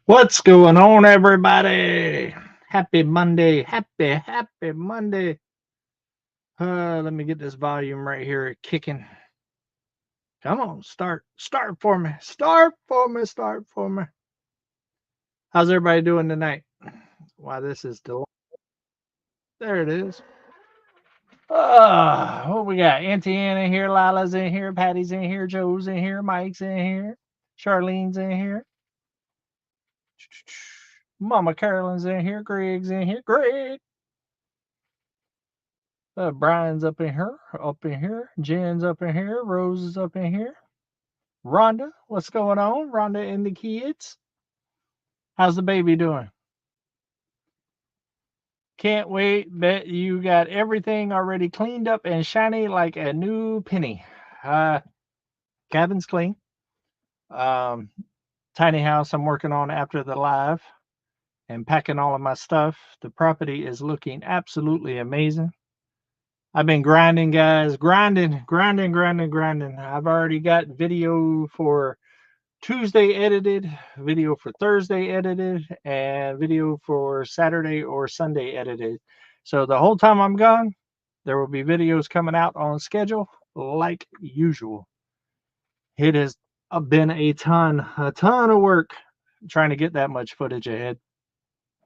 What's going on, everybody? Happy Monday. Happy Monday. Let me get this volume right here kicking. Come on, start for me. Start for me. How's everybody doing tonight? Why, this is there it is. What we got? Auntie Ann in here, Lila's in here, Patty's in here, Joe's in here, Mike's in here, Charlene's in here, Mama Carolyn's in here, Greg's in here, Greg. Brian's up in here. Jen's up in here. Rose is up in here. Rhonda, what's going on? Rhonda and the kids. How's the baby doing? Can't wait. Bet you got everything already cleaned up and shiny like a new penny. Uh, Cabin's clean. Um, Tiny house I'm working on after the live and packing all of my stuff. The property is looking absolutely amazing. I've been grinding, guys. Grinding. I've already got video for Tuesday edited, video for Thursday edited, and video for Saturday or Sunday edited. So the whole time I'm gone, there will be videos coming out on schedule like usual. It has been a ton of work trying to get that much footage ahead,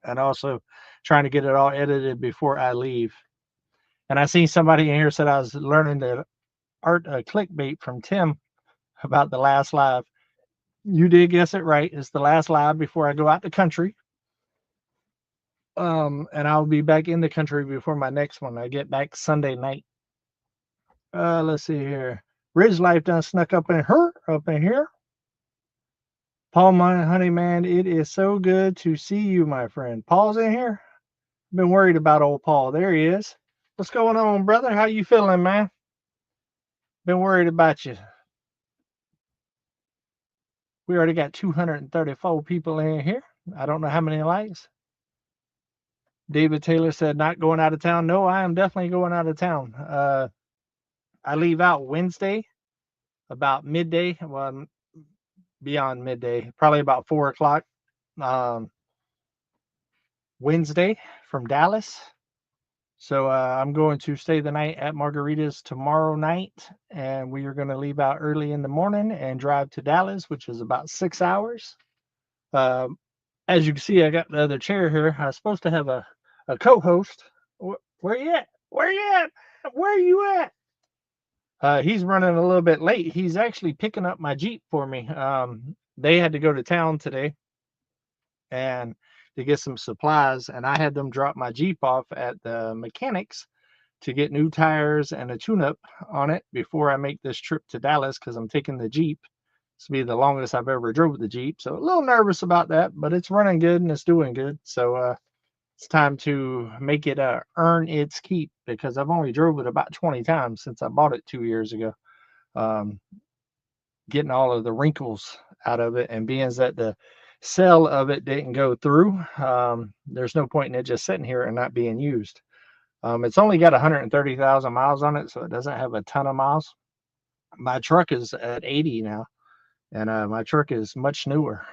and also trying to get it all edited before I leave. And I seen somebody in here said I was learning the art of clickbait from Tim about the last live. You did guess it right. It's the last live before I go out the country. And I'll be back in the country before my next one. I get back Sunday night. Let's see here. Ridge Life done snuck up in here. Paul, my honey man, it is so good to see you, my friend. Paul's in here. Been worried about old Paul. There he is. What's going on, brother? How you feeling, man? Been worried about you. We already got 234 people in here. I don't know how many likes. David Taylor said, not going out of town. No, I am definitely going out of town. I leave out Wednesday about midday. Well, beyond midday, probably about 4 o'clock. Wednesday from Dallas. So I'm going to stay the night at Margarita's tomorrow night, and we are going to leave out early in the morning and drive to Dallas, which is about 6 hours. As you can see, I got the other chair here. I was supposed to have a co-host. Where you at? Where you at? Where you at? He's running a little bit late. He's actually picking up my Jeep for me. They had to go to town today and to get some supplies, and I had them drop my Jeep off at the mechanics to get new tires and a tune-up on it before I make this trip to Dallas, because I'm taking the Jeep. This will be the longest I've ever drove the Jeep, so a little nervous about that, but it's running good and it's doing good. So it's time to make it earn its keep, because I've only drove it about 20 times since I bought it 2 years ago. Getting all of the wrinkles out of it, and being that the sale of it didn't go through, there's no point in it just sitting here and not being used. It's only got 130,000 miles on it, so it doesn't have a ton of miles. My truck is at 80 now, and my truck is much newer.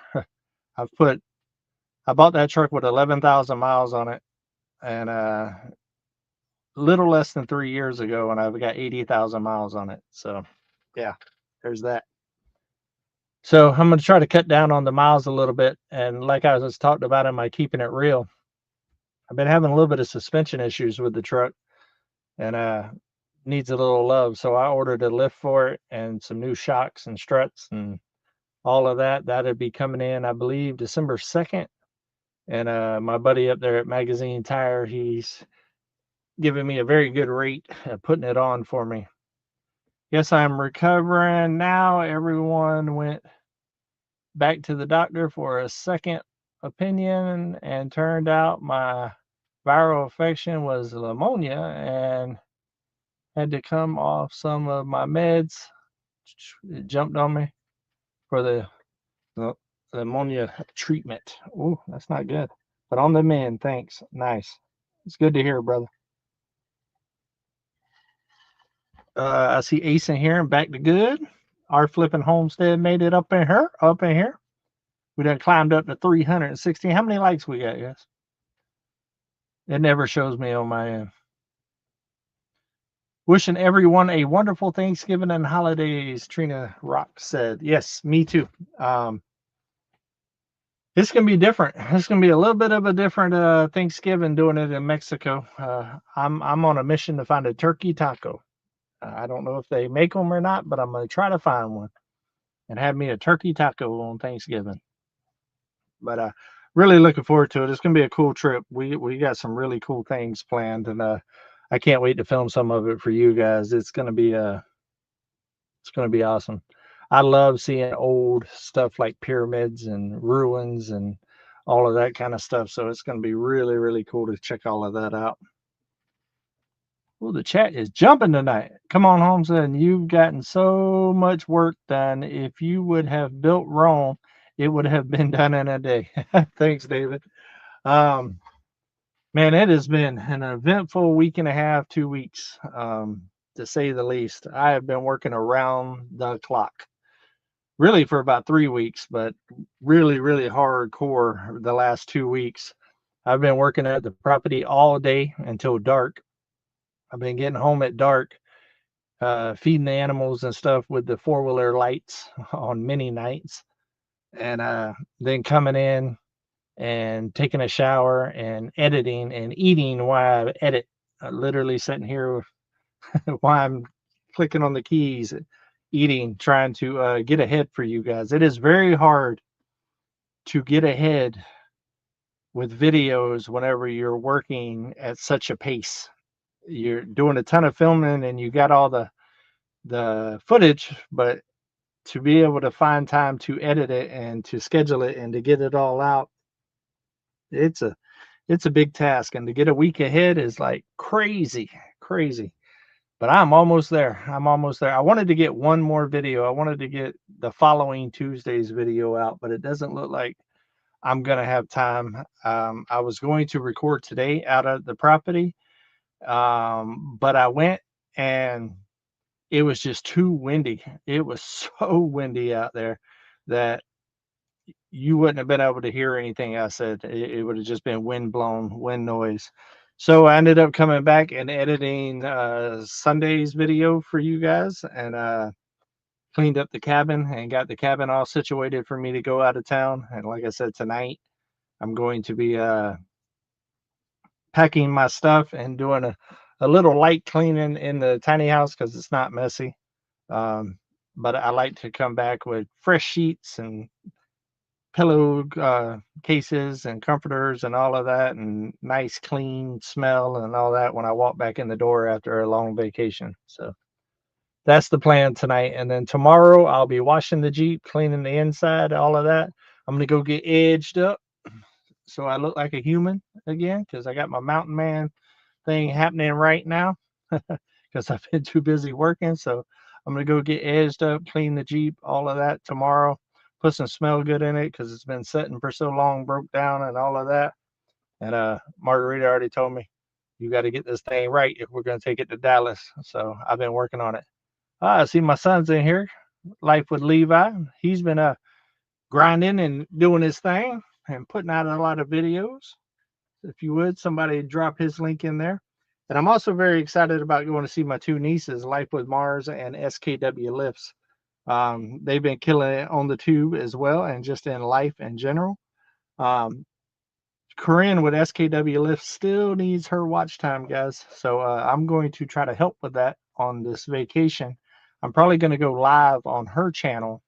I bought that truck with 11,000 miles on it, and little less than 3 years ago, and I've got 80,000 miles on it. So yeah, there's that. So I'm going to try to cut down on the miles a little bit. And like I was talking about in my Keeping It Real, I've been having a little bit of suspension issues with the truck, and needs a little love. So I ordered a lift for it and some new shocks and struts and all of that. That'll be coming in, I believe, December 2nd. And my buddy up there at Magazine Tire, he's giving me a very good rate, putting it on for me. Yes, I'm recovering now. Everyone went back to the doctor for a second opinion, and turned out my viral infection was pneumonia, and had to come off some of my meds. It jumped on me for the pneumonia treatment. Oh, that's not good. But on the mend, thanks. Nice. It's good to hear, brother. I see Ace in here and back to good. Our flipping homestead made it up in here. We done climbed up to 316. How many likes we got, guys? It never shows me on my end. Wishing everyone a wonderful Thanksgiving and holidays, Trina Rock said. Yes, me too. It's going to be different. It's going to be a little bit of a different Thanksgiving doing it in Mexico. I'm on a mission to find a turkey taco. I don't know if they make them or not, but I'm going to try to find one and have me a turkey taco on Thanksgiving. But really looking forward to it. It's going to be a cool trip. We got some really cool things planned, and I can't wait to film some of it for you guys. It's going to be awesome. I love seeing old stuff like pyramids and ruins and all of that kind of stuff. So it's going to be really, really cool to check all of that out. Well, the chat is jumping tonight. Come on, Holmes, and you've gotten so much work done. If you would have built Rome, it would have been done in a day. Thanks, David. Man, it has been an eventful week and a half, 2 weeks, to say the least. I have been working around the clock, really for about 3 weeks, but really, really hardcore the last 2 weeks. I've been working at the property all day until dark. I've been getting home at dark, feeding the animals and stuff with the 4-wheeler lights on many nights, and then coming in and taking a shower and editing and eating while I edit. Literally sitting here while I'm clicking on the keys, eating, trying to get ahead for you guys. It is very hard to get ahead with videos whenever you're working at such a pace. You're doing a ton of filming and you got all the footage, but to be able to find time to edit it and to schedule it and to get it all out, it's a big task. And to get a week ahead is like crazy. But I'm almost there. I wanted to get one more video. I wanted to get the following Tuesday's video out, but it doesn't look like I'm going to have time. I was going to record today out of the property, but I went and it was just too windy. It was so windy out there that you wouldn't have been able to hear anything I said. It would have just been wind blown, wind noise. So I ended up coming back and editing Sunday's video for you guys, and cleaned up the cabin and got the cabin all situated for me to go out of town. And like I said, tonight I'm going to be packing my stuff and doing a little light cleaning in the tiny house because it's not messy. But I like to come back with fresh sheets and pillow cases and comforters and all of that, and nice clean smell and all that when I walk back in the door after a long vacation. So that's the plan tonight. And then tomorrow I'll be washing the Jeep, cleaning the inside, all of that. I'm going to go get edged up so I look like a human again, because I got my mountain man thing happening right now because I've been too busy working. So I'm going to go get edged up, clean the Jeep, all of that tomorrow. Put some smell good in it because it's been sitting for so long, broke down and all of that. And Margarita already told me, you got to get this thing right if we're going to take it to Dallas. So I've been working on it. I see my son's in here. Life with Levi. He's been grinding and doing his thing and putting out a lot of videos. If you would, somebody drop his link in there. And I'm also very excited about going to see my two nieces, Life with Mars and SKW Lifts. They've been killing it on the tube as well, and just in life in general. Corinne with SKW Lifts still needs her watch time, guys. So I'm going to try to help with that on this vacation. I'm probably going to go live on her channel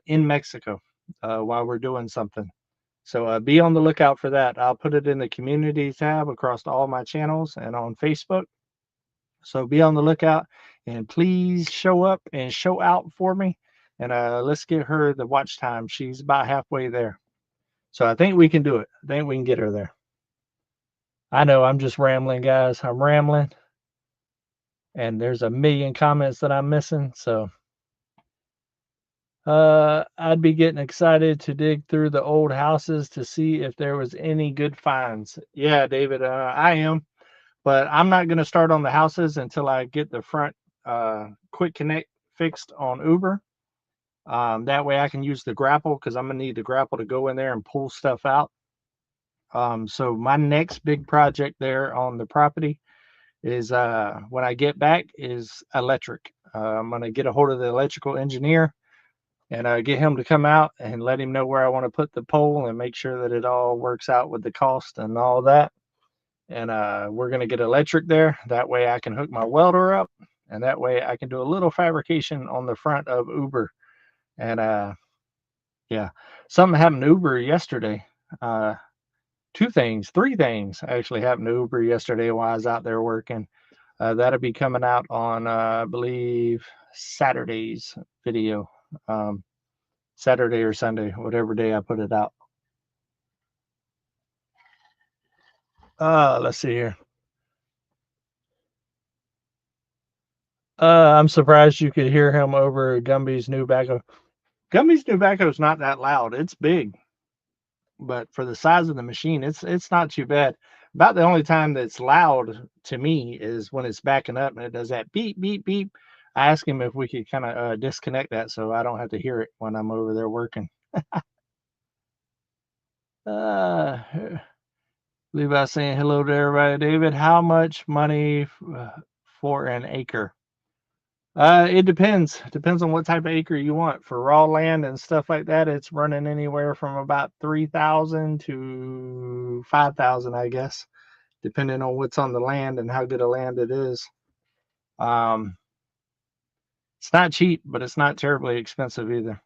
in Mexico while we're doing something. So be on the lookout for that. I'll put it in the community tab across all my channels and on Facebook. So be on the lookout and please show up and show out for me. And let's get her the watch time. She's about halfway there. So I think we can do it. I think we can get her there. I know I'm just rambling, guys. I'm rambling. And there's a million comments that I'm missing. So I'd be getting excited to dig through the old houses to see if there was any good finds. Yeah, David, I am. But I'm not going to start on the houses until I get the front quick connect fixed on Uber. That way I can use the grapple, because I'm gonna need the grapple to go in there and pull stuff out. So my next big project there on the property is when I get back is electric. I'm gonna get a hold of the electrical engineer and get him to come out and let him know where I want to put the pole and make sure that it all works out with the cost and all that. And we're gonna get electric there. That way I can hook my welder up, and that way I can do a little fabrication on the front of Uber. And yeah, something happened to Uber yesterday. Three things actually happened to Uber yesterday while I was out there working. That'll be coming out on, I believe, Saturday's video. Saturday or Sunday, whatever day I put it out. Let's see here. I'm surprised you could hear him over Gumby's new backhoe. Gumby's new backhoe is not that loud. It's big, but for the size of the machine, it's not too bad. About the only time that's loud to me is when it's backing up and it does that beep, beep, beep. I asked him if we could kind of disconnect that so I don't have to hear it when I'm over there working. uh, Levi saying hello to everybody. David, how much money for an acre? It depends. Depends on what type of acre you want. For raw land and stuff like that, it's running anywhere from about 3,000 to 5,000, I guess, depending on what's on the land and how good a land it is. It's not cheap, but it's not terribly expensive either.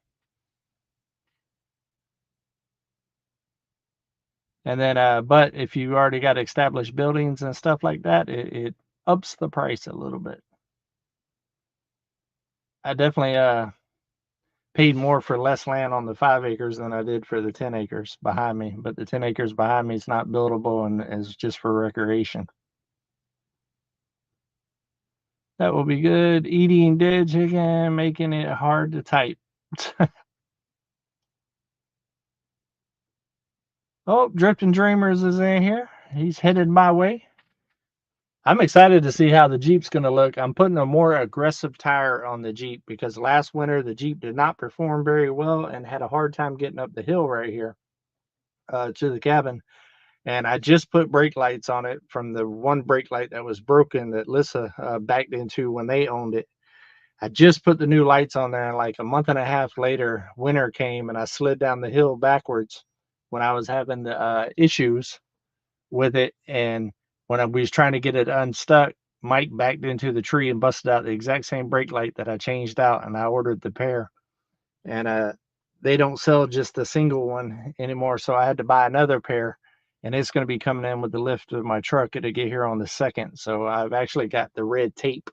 And then, but if you already got established buildings and stuff like that, it ups the price a little bit. I definitely paid more for less land on the 5 acres than I did for the 10 acres behind me. But the 10 acres behind me is not buildable and is just for recreation. That will be good. Eating dead chicken, making it hard to type. Oh, Drifting Dreamers is in here. He's headed my way. I'm excited to see how the Jeep's going to look. I'm putting a more aggressive tire on the Jeep because last winter the Jeep did not perform very well and had a hard time getting up the hill right here to the cabin. And I just put brake lights on it from the one brake light that was broken that Lissa backed into when they owned it. I just put the new lights on there, and like a month and a half later, winter came and I slid down the hill backwards when I was having the issues with it. And when we was trying to get it unstuck, Mike backed into the tree and busted out the exact same brake light that I changed out, and I ordered the pair. And they don't sell just the single one anymore, so I had to buy another pair, and it's going to be coming in with the lift of my truck. It'll get here on the 2nd, so I've actually got the red tape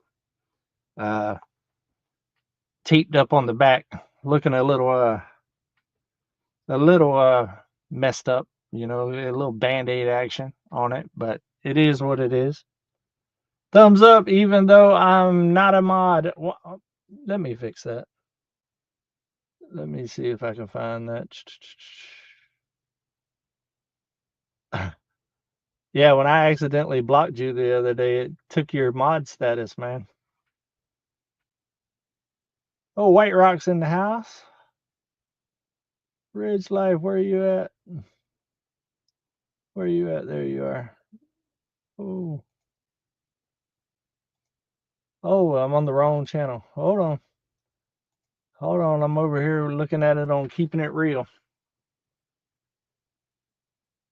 taped up on the back, looking a little messed up, a little band-aid action on it, but it is what it is. Thumbs up, even though I'm not a mod. Well, let me fix that. Let me see if I can find that. Yeah, when I accidentally blocked you the other day, it took your mod status, man. Oh, White Rock's in the house. Ridge Life, where are you at? Where are you at? There you are. Oh. Oh, I'm on the wrong channel. Hold on. Hold on. I'm over here looking at it on Keeping It Real.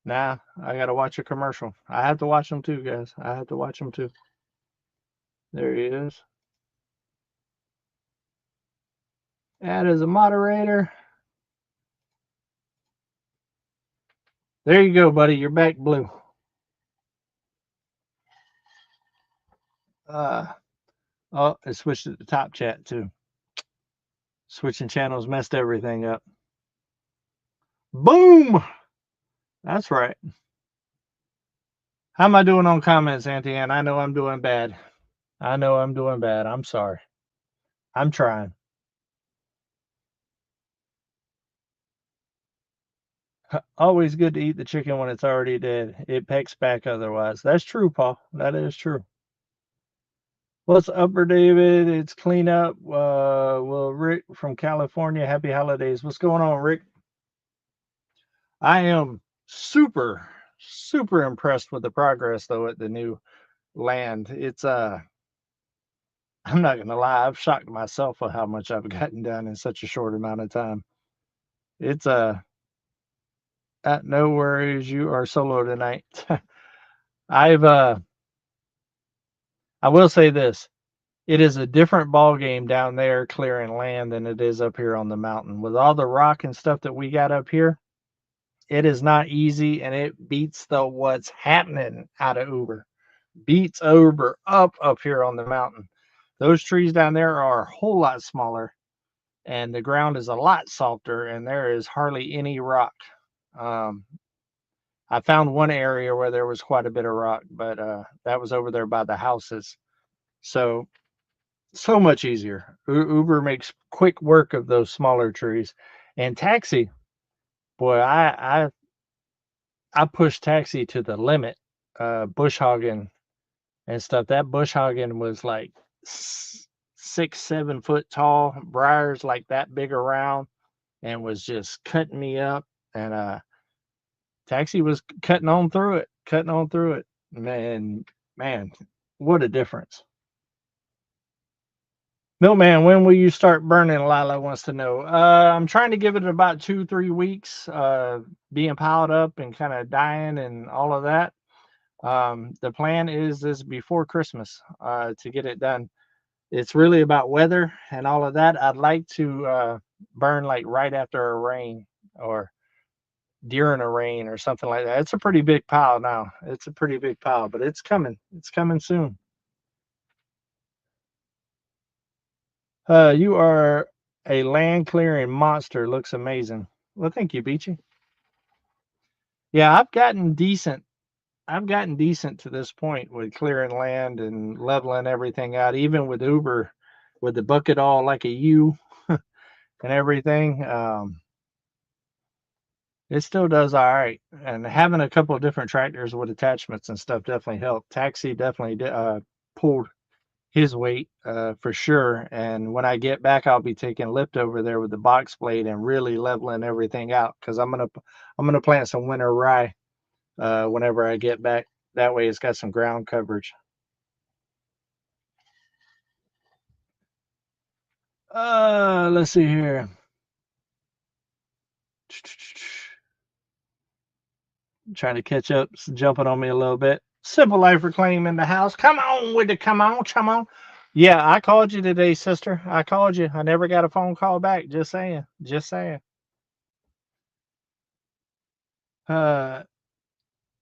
Nah, I got to watch a commercial. I have to watch them too, guys. I have to watch them too. There he is. Add as a moderator. There you go, buddy. You're back blue. Oh, it switched to the top chat too. Switching channels messed everything up. Boom! That's right. How am I doing on comments, Auntie Ann? I know I'm doing bad. I know I'm doing bad. I'm sorry. I'm trying. Always good to eat the chicken when it's already dead. It pecks back otherwise. That's true, Paul. That is true. What's up, David? It's cleanup. Well, Rick from California, happy holidays. What's going on, Rick? I am super impressed with the progress though at the new land. It's I'm not gonna lie, I've shocked myself at how much I've gotten done in such a short amount of time. It's no worries, you are solo tonight. I've I will say this. It is a different ball game down there clearing land than it is up here on the mountain. With all the rock and stuff that we got up here, it is not easy and it beats the what's happening out of Uber. Beats Uber up here on the mountain. Those trees down there are a whole lot smaller and the ground is a lot softer and there is hardly any rock. Um, I found one area where there was quite a bit of rock, but that was over there by the houses. So much easier. Uber makes quick work of those smaller trees. And taxi, boy, I pushed taxi to the limit. Bush hogging and stuff. That bush hogging was like 6, 7 foot tall, briars like that big around, and was just cutting me up. And taxi was cutting on through it. Man, what a difference. Milkman, when will you start burning? Lila wants to know. I'm trying to give it about 2, 3 weeks, being piled up and kind of dying and all of that. The plan is before Christmas to get it done. It's really about weather and all of that. I'd like to burn like right after a rain or during a rain or something like that. It's a pretty big pile now. It's a pretty big pile, but it's coming. It's coming soon. You are a land clearing monster. Looks amazing. Well, thank you, Beachy. Yeah, I've gotten decent to this point with clearing land and leveling everything out, even with Uber, with the bucket all like a U and everything. It still does all right. And having a couple of different tractors with attachments and stuff definitely helped. Taxi definitely pulled his weight for sure. And when I get back, I'll be taking lift over there with the box blade and really leveling everything out because I'm gonna plant some winter rye whenever I get back. That way, it's got some ground coverage. Let's see here. Trying to catch up, jumping on me a little bit. Simple Life Reclaim in the house. Come on with it. Come on. Yeah, I called you today, sister. I called you. I never got a phone call back. Just saying. Just saying. Uh,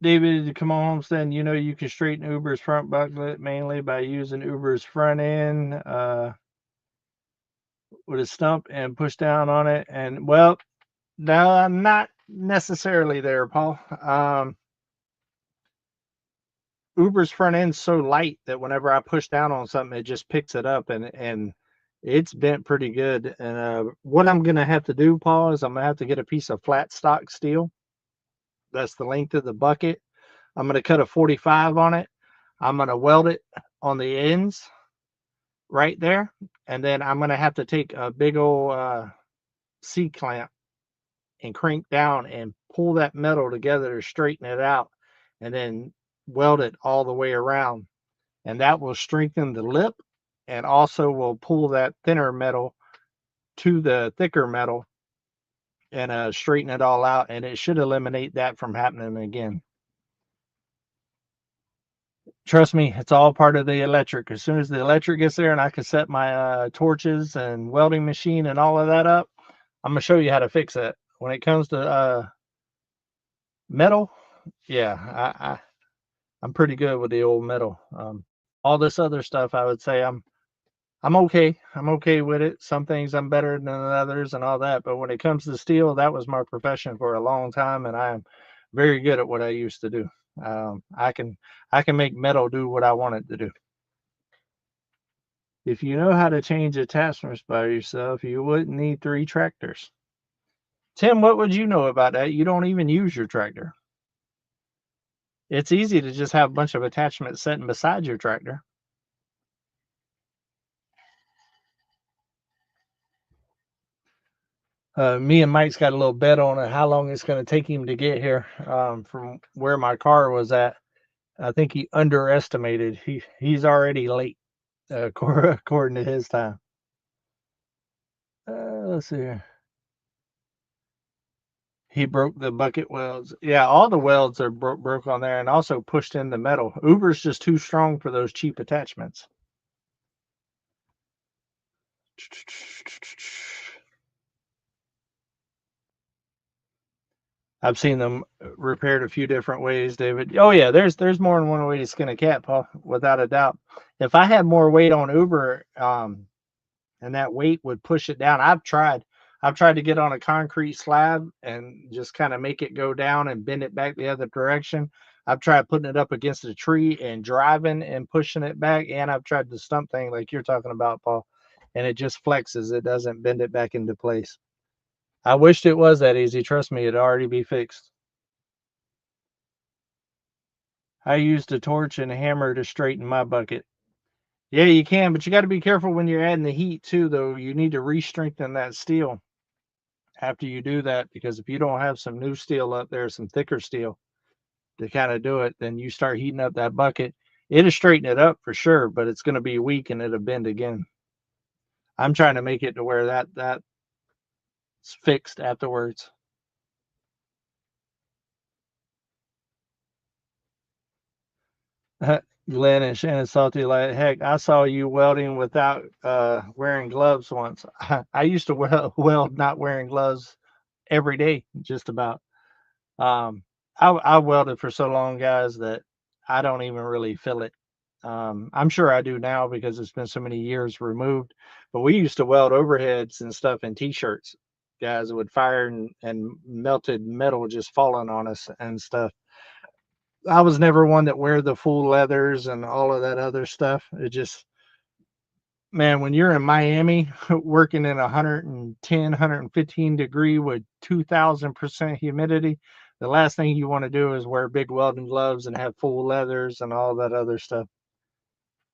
David, come on, Homesteading. You know you can straighten Uber's front bucklet mainly by using Uber's front end with a stump and push down on it. And well, no, I'm not necessarily there, Paul. Uber's front end's so light that whenever I push down on something, it just picks it up and it's bent pretty good. And what I'm gonna have to do, Paul, is I'm gonna have to get a piece of flat stock steel. That's the length of the bucket. I'm gonna cut a 45 on it. I'm gonna weld it on the ends right there, and then I'm gonna have to take a big old C clamp and crank down and pull that metal together to straighten it out, and then weld it all the way around. And that will strengthen the lip and also will pull that thinner metal to the thicker metal and straighten it all out. And it should eliminate that from happening again. Trust me, it's all part of the electric. As soon as the electric gets there and I can set my torches and welding machine and all of that up, I'm going to show you how to fix it. When it comes to metal, yeah, I'm pretty good with the old metal. All this other stuff, I would say I'm okay. I'm okay with it. Some things I'm better than others and all that. But when it comes to steel, that was my profession for a long time, and I am very good at what I used to do. I can make metal do what I want it to do. If you know how to change attachments by yourself, you wouldn't need 3 tractors. Tim, what would you know about that? You don't even use your tractor. It's easy to just have a bunch of attachments sitting beside your tractor. Me and Mike's got a little bet on it, how long it's going to take him to get here from where my car was at. I think he underestimated. He's already late, according to his time. Let's see here. He broke the bucket welds. Yeah, all the welds are broke on there, and also pushed in the metal. Uber's just too strong for those cheap attachments. I've seen them repaired a few different ways, David. Oh yeah, there's more than one way to skin a cat, Paul, without a doubt. If I had more weight on Uber, and that weight would push it down. I've tried to get on a concrete slab and just kind of make it go down and bend it back the other direction. I've tried putting it up against a tree and driving and pushing it back, and I've tried the stump thing like you're talking about, Paul, and it just flexes. It doesn't bend it back into place. I wished it was that easy. Trust me, it'd already be fixed. I used a torch and a hammer to straighten my bucket. Yeah, you can, but you got to be careful when you're adding the heat too, though. You need to re-strengthen that steel after you do that, because if you don't have some new steel up there, some thicker steel to kind of do it, then you start heating up that bucket. It'll straighten it up for sure, but it's going to be weak and it'll bend again. I'm trying to make it to where that's fixed afterwards. Glenn and Shannon Salty, like, heck, I saw you welding without wearing gloves once. I used to weld not wearing gloves every day, just about. Um, I welded for so long, guys, that I don't even really feel it. I'm sure I do now because it's been so many years removed. But we used to weld overheads and stuff in t-shirts. Guys would fire and melted metal just falling on us and stuff. I was never one that wear the full leathers and all of that other stuff. It just, man, when you're in Miami working in 110, 115 degree with 2000% humidity, the last thing you want to do is wear big welding gloves and have full leathers and all that other stuff.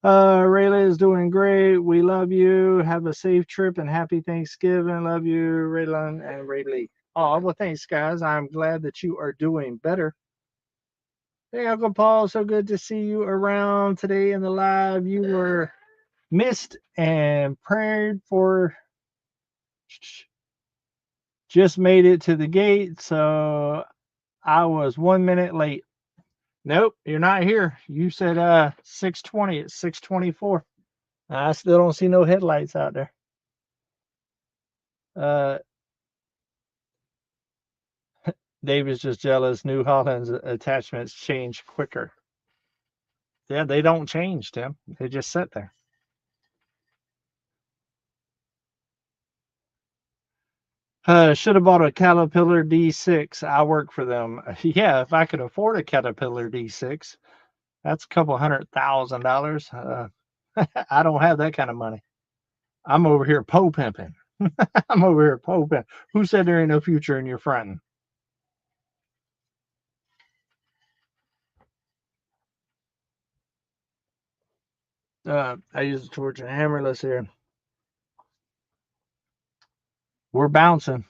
Rayla is doing great. We love you. Have a safe trip and happy Thanksgiving. Love you, Rayla and Rayleigh. Oh, well, thanks, guys. I'm glad that you are doing better. Hey, Uncle Paul, so good to see you around today in the live. You were missed and prayed for. Just made it to the gate, so I was 1 minute late. Nope, you're not here. You said 6:20. It's 6:24. I still don't see no headlights out there. David's just jealous. New Holland's attachments change quicker. Yeah, they don't change, Tim. They just sit there. Should have bought a Caterpillar D6. I work for them. Yeah, if I could afford a Caterpillar D6, that's a couple $100,000. I don't have that kind of money. I'm over here pimping. I'm over here pimping. Who said there ain't no future in your fronting? I use a torch and a hammer. Let's hear. We're bouncing.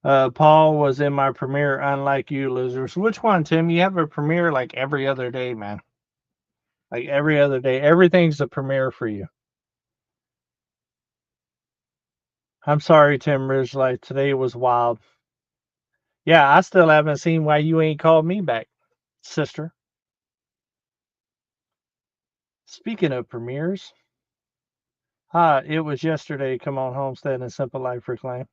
Paul was in my premiere, unlike you losers. Which one, Tim? You have a premiere like every other day, man. Like every other day. Everything's a premiere for you. I'm sorry, Tim Ridgely. Today was wild. Yeah, I still haven't seen why you ain't called me back, sister. Speaking of premieres, it was yesterday. Come on, Homestead and Simple Life Reclaim.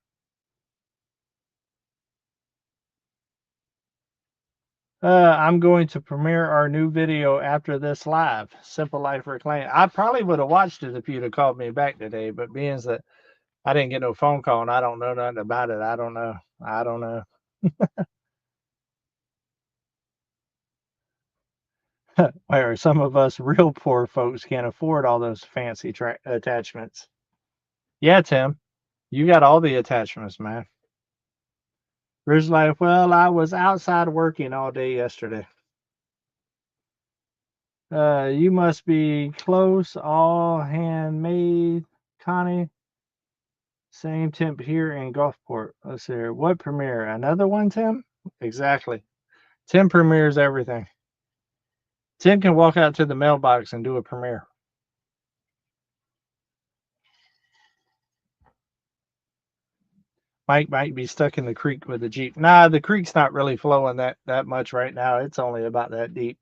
I'm going to premiere our new video after this live. Simple Life Reclaim. I probably would have watched it if you'd have called me back today, but being that I didn't get no phone call and I don't know nothing about it, I don't know. I don't know. Where some of us real poor folks can't afford all those fancy attachments. Yeah, Tim, you got all the attachments, man. Ridge Life, well, I was outside working all day yesterday. You must be close, all handmade Connie. Same temp here in Gulfport. Let's see here. What premiere? Another one, Tim? Exactly. Tim premieres everything. Tim can walk out to the mailbox and do a premiere. Mike might be stuck in the creek with the Jeep. Nah, the creek's not really flowing that much right now. It's only about that deep.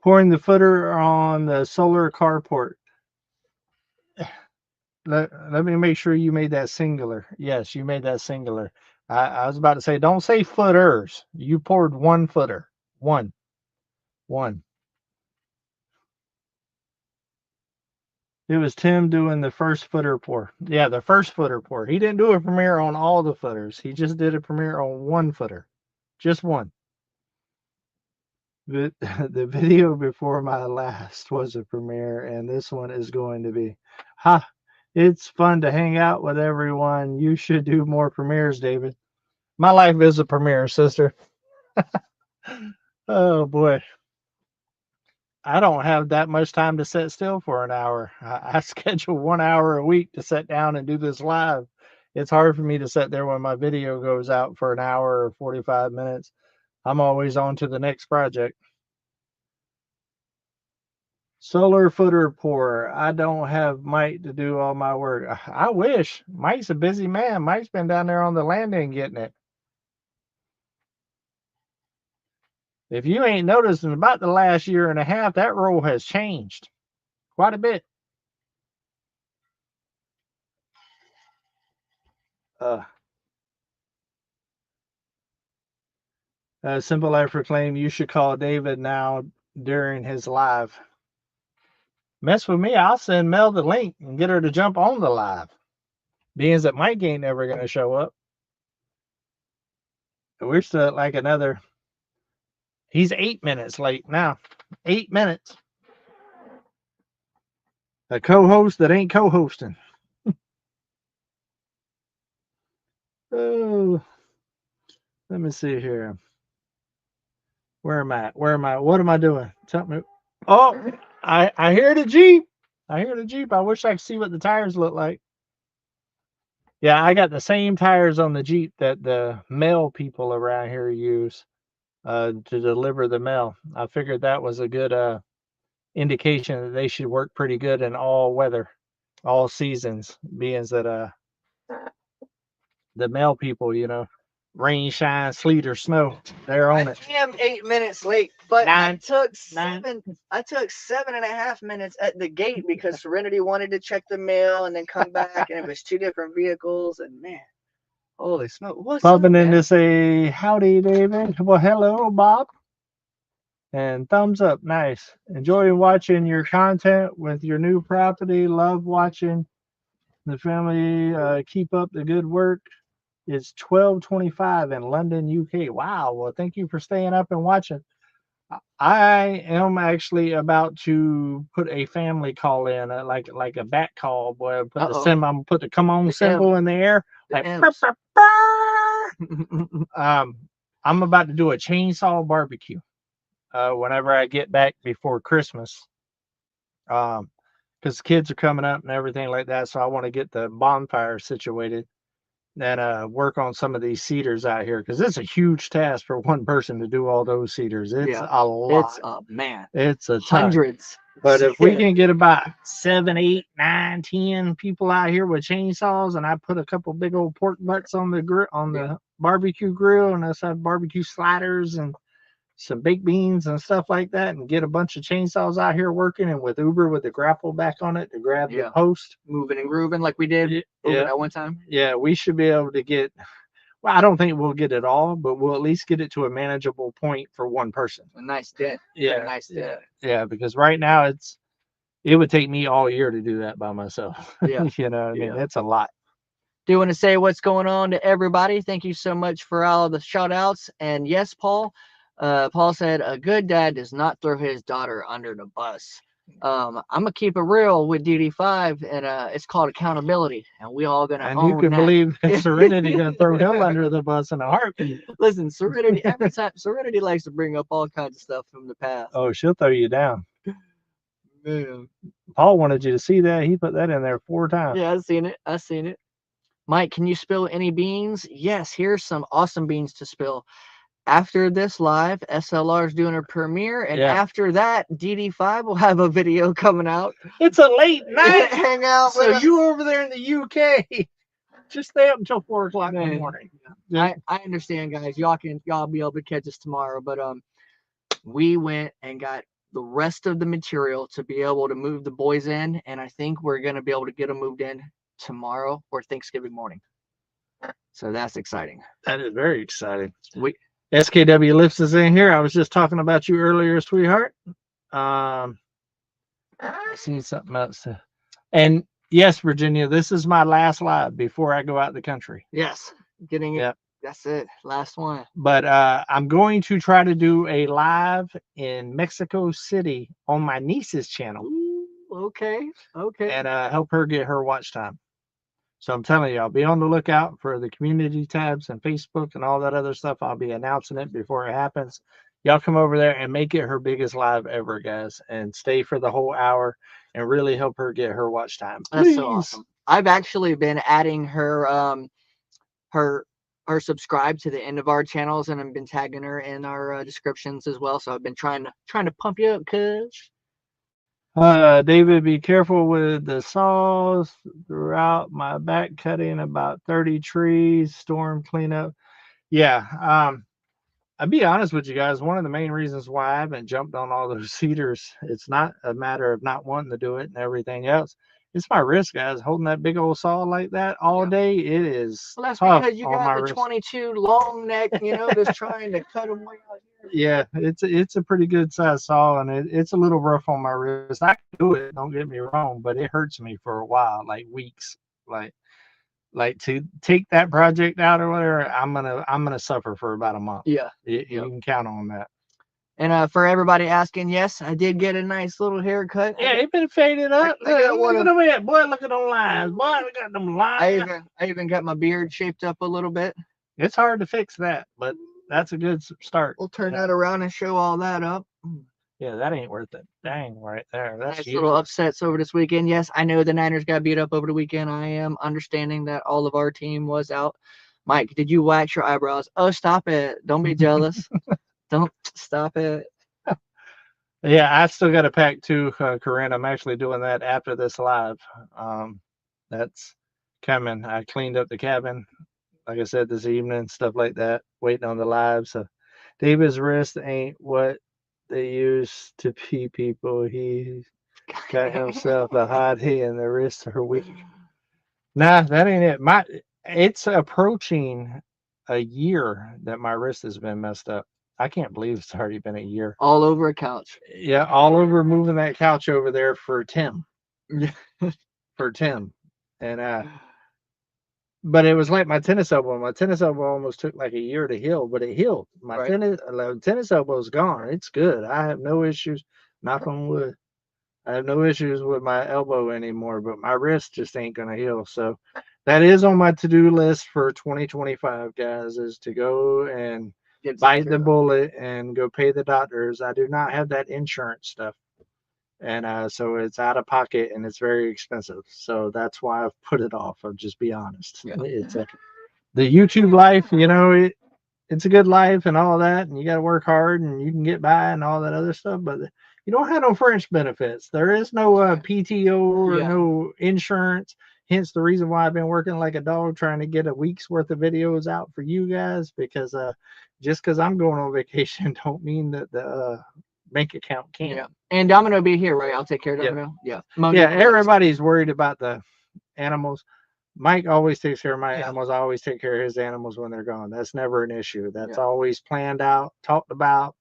Pouring the footer on the solar carport. Let me make sure you made that singular. Yes, you made that singular. I was about to say, don't say footers. You poured one footer. One. It was Tim doing the first footer pour. Yeah, the first footer pour. He didn't do a premiere on all the footers. He just did a premiere on one footer. Just one. The video before my last was a premiere, and this one is going to be. Ha! It's fun to hang out with everyone. You should do more premieres, David. My life is a premiere, sister. Oh, boy. I don't have that much time to sit still for an hour. I schedule 1 hour a week to sit down and do this live. It's hard for me to sit there when my video goes out for an hour or 45 minutes. I'm always on to the next project. Solar footer pour. I don't have Mike to do all my work. I wish. Mike's a busy man. Mike's been down there on the landing getting it. If you ain't noticed, in about the last year and a half, that role has changed quite a bit. Simple Life Reclaim, you should call David now during his live. Mess with me, I'll send Mel the link and get her to jump on the live. Being that Mike ain't never going to show up. We're still at like another... He's 8 minutes late now. 8 minutes. A co-host that ain't co-hosting. Oh, let me see here. Where am I? What am I doing? Tell me. Oh, I hear the Jeep. I hear the Jeep. I wish I could see what the tires look like. Yeah, I got the same tires on the Jeep that the mail people around here use to deliver the mail. I figured that was a good indication that they should work pretty good in all weather, all seasons, being that the mail people, you know, rain, shine, sleet, or snow, they're on it. I am 8 minutes late, but I took 7.5 minutes at the gate because Serenity wanted to check the mail and then come back, and it was 2 different vehicles, and man, holy smoke. What's Popping up, in to say howdy, David. Well, hello, Bob. And thumbs up. Nice. Enjoy watching your content with your new property. Love watching the family. Keep up the good work. It's 12:25 in London, UK. Wow. Well, thank you for staying up and watching. I am actually about to put a family call in, like a bat call. Boy, I'm gonna put the come on symbol in the air. Like, I'm about to do a chainsaw barbecue whenever I get back before Christmas. Because kids are coming up and everything like that, so I want to get the bonfire situated and work on some of these cedars out here, because it's a huge task for one person to do all those cedars. It's a lot. It's a ton. Hundreds. But if we can get about 7, 8, 9, 10 people out here with chainsaws, and I put a couple big old pork butts on the the barbecue grill, and let's have barbecue sliders and some baked beans and stuff like that, and get a bunch of chainsaws out here working, and with Uber with the grapple back on it to grab the post, moving and grooving like we did that one time. Yeah, we should be able to get. Well, I don't think we'll get it all, but we'll at least get it to a manageable point for one person. A nice dent. Yeah, a nice dent. Yeah, because right now it would take me all year to do that by myself. Yeah, you know, I mean, it's a lot. Do you want to say what's going on to everybody? Thank you so much for all the shout outs. And yes, Paul. Paul said, a good dad does not throw his daughter under the bus. I'm gonna keep it real with DD5, and it's called accountability, and we all gonna And own you can that. believe that Serenity gonna throw him under the bus in a heartbeat. Listen, Serenity. Every time Serenity likes to bring up all kinds of stuff from the past. Oh, she'll throw you down. Man. Paul wanted you to see that. He put that in there 4 times. Yeah, I've seen it. I've seen it. Mike, can you spill any beans? Yes, here's some awesome beans to spill. After this live, SLR is doing a premiere, and after that, DD5 will have a video coming out. It's a late night. Hang out. So you over there in the UK, just stay up until 4 o'clock in the morning. I understand, guys. Y'all be able to catch us tomorrow, but we went and got the rest of the material to be able to move the boys in, and I think we're gonna be able to get them moved in tomorrow or Thanksgiving morning. So that's exciting. That is very exciting. SKW Lifts is in here. I was just talking about you earlier, sweetheart. I seen something else. And yes, Virginia, this is my last live before I go out the country. Yes, getting it. Yep. That's it. Last one. But I'm going to try to do a live in Mexico City on my niece's channel. Ooh, okay. And help her get her watch time. So I'm telling you, I'll be on the lookout for the community tabs and Facebook and all that other stuff. I'll be announcing it before it happens. Y'all come over there and make it her biggest live ever, guys, and stay for the whole hour and really help her get her watch time. Please. That's so awesome. I've actually been adding her her subscribe to the end of our channels, and I've been tagging her in our descriptions as well. So I've been trying to pump you up, cuz. David, be careful with the saws throughout my back cutting about 30 trees, storm cleanup. Yeah, I'll be honest with you guys. One of the main reasons why I haven't jumped on all those cedars, it's not a matter of not wanting to do it and everything else. It's my wrist, guys. Holding that big old saw like that all day, it is. Well, that's tough because you on got my the wrist. 22 long neck, just trying to cut them way out here. Yeah, it's a pretty good size saw, and it's a little rough on my wrist. I can do it, don't get me wrong, but it hurts me for a while, like weeks. Like to take that project out or whatever, I'm gonna suffer for about a month. Yeah, you can count on that. And for everybody asking, yes, I did get a nice little haircut. Yeah, it's been faded up. I got look at them here. Boy, look at them lines. Boy, look at them lines. I even got my beard shaped up a little bit. It's hard to fix that, but that's a good start. We'll turn that around and show all that up. Yeah, that ain't worth it. Dang, right there. That's nice little upsets over this weekend. Yes, I know the Niners got beat up over the weekend. I am understanding that all of our team was out. Mike, did you wax your eyebrows? Oh, stop it. Don't be jealous. Don't stop it. Yeah, I still got to pack too, Corinne. I'm actually doing that after this live. That's coming. I cleaned up the cabin, like I said, this evening, stuff like that, waiting on the live. So David's wrist ain't what they used to be people. He got himself a hottie and the wrists are weak. Nah, that ain't it. It's approaching a year that my wrist has been messed up. I can't believe it's already been a year. All over a couch. Yeah, all over moving that couch over there for Tim. For Tim. And but it was like my tennis elbow. My tennis elbow almost took like a year to heal, but it healed. My tennis elbow is gone. It's good. I have no issues. Knock on wood. I have no issues with my elbow anymore, but my wrist just ain't gonna heal. So that is on my to-do list for 2025, guys, is to go and bite the bullet and go pay the doctors. I do not have that insurance stuff. And so it's out of pocket and it's very expensive. So that's why I've put it off. I'll just be honest. Yeah. It's the YouTube life, it's a good life and all that. And you got to work hard and you can get by and all that other stuff. But you don't have no fringe benefits. There is no PTO or no insurance. Hence the reason why I've been working like a dog trying to get a week's worth of videos out for you guys, because just because I'm going on vacation don't mean that the bank account can't. Yeah. And Domino will be here, right? I'll take care of Domino. Yeah. Yeah, everybody's worried about the animals. Mike always takes care of my animals. I always take care of his animals when they're gone. That's never an issue. That's always planned out, talked about.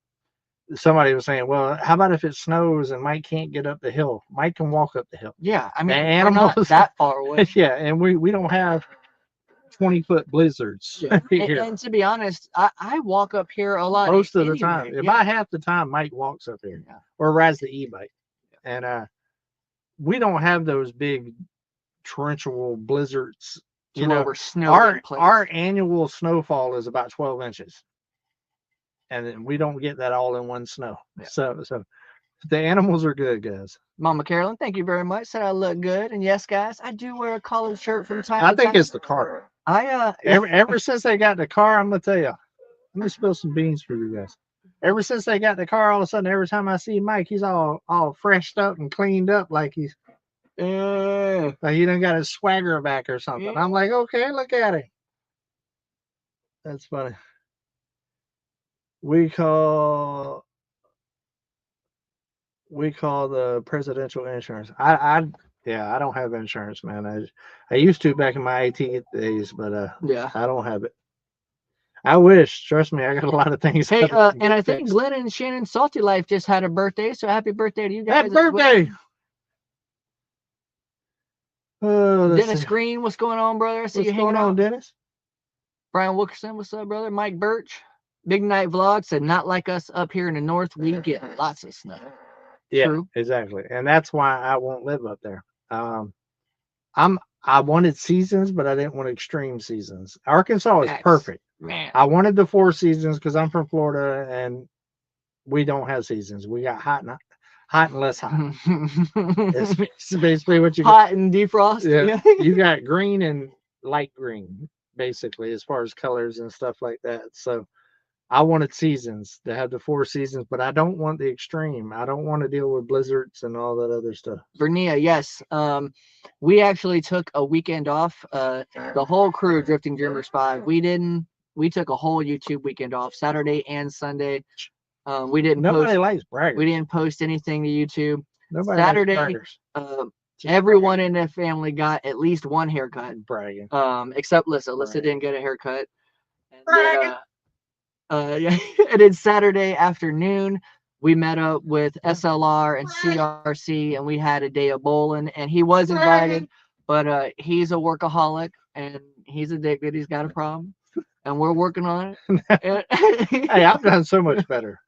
Somebody was saying, well, how about if it snows and Mike can't get up the hill? Mike can walk up the hill. Yeah, I mean, animals not that far away. Yeah, and we don't have 20-foot blizzards. Yeah. and to be honest, I walk up here a lot. Most of the time. About half the time, Mike walks up here or rides the e-bike. And we don't have those big torrential blizzards. To where we're snowed in place. Our annual snowfall is about 12 inches. And then we don't get that all in one snow. Yeah. So the animals are good, guys. Mama Carolyn, thank you very much. Said I look good. And yes, guys, I do wear a collared shirt from time to time. I think it's the car. Ever since they got the car, I'm gonna tell you. Let me spill some beans for you guys. Ever since they got the car, all of a sudden, every time I see Mike, he's all freshed up and cleaned up, like he's like he done got his swagger back or something. I'm like, okay, look at it. That's funny. We call the presidential insurance. I don't have insurance, man. I used to back in my IT days, but yeah, I don't have it. I wish. Trust me, I got a lot of things. Hey, and I think Glenn and Shannon Salty Life just had a birthday, so happy birthday to you guys. Happy birthday! Oh, Dennis Green, what's going on, brother? I see you hanging out. Dennis? Brian Wilkerson, what's up, brother? Mike Birch, Big Night Vlog said, not like us up here in the north, we get lots of snow. Yeah, true. Exactly, and that's why I won't live up there. I wanted seasons, but I didn't want extreme seasons. Arkansas is perfect. Man, I wanted the 4 seasons because I'm from Florida and we don't have seasons. We got hot and less hot. It's basically what you hot and defrost. Yeah, you got green and light green, basically, as far as colors and stuff like that. So I wanted seasons to have the 4 seasons, but I don't want the extreme. I don't want to deal with blizzards and all that other stuff. Vernia, yes. We actually took a weekend off. The whole crew, Drifting Dreamers 5. We took a whole YouTube weekend off, Saturday and Sunday. Nobody likes braggers. We didn't post anything to YouTube. Nobody Saturday, likes braggers. Everyone in the family got at least one haircut. Bragging. Except Lissa. Lissa didn't get a haircut. And then, and then Saturday afternoon, we met up with SLR and CRC, and we had a day of bowling. And he was invited, but he's a workaholic and he's addicted. He's got a problem, and we're working on it. Hey, I've done so much better.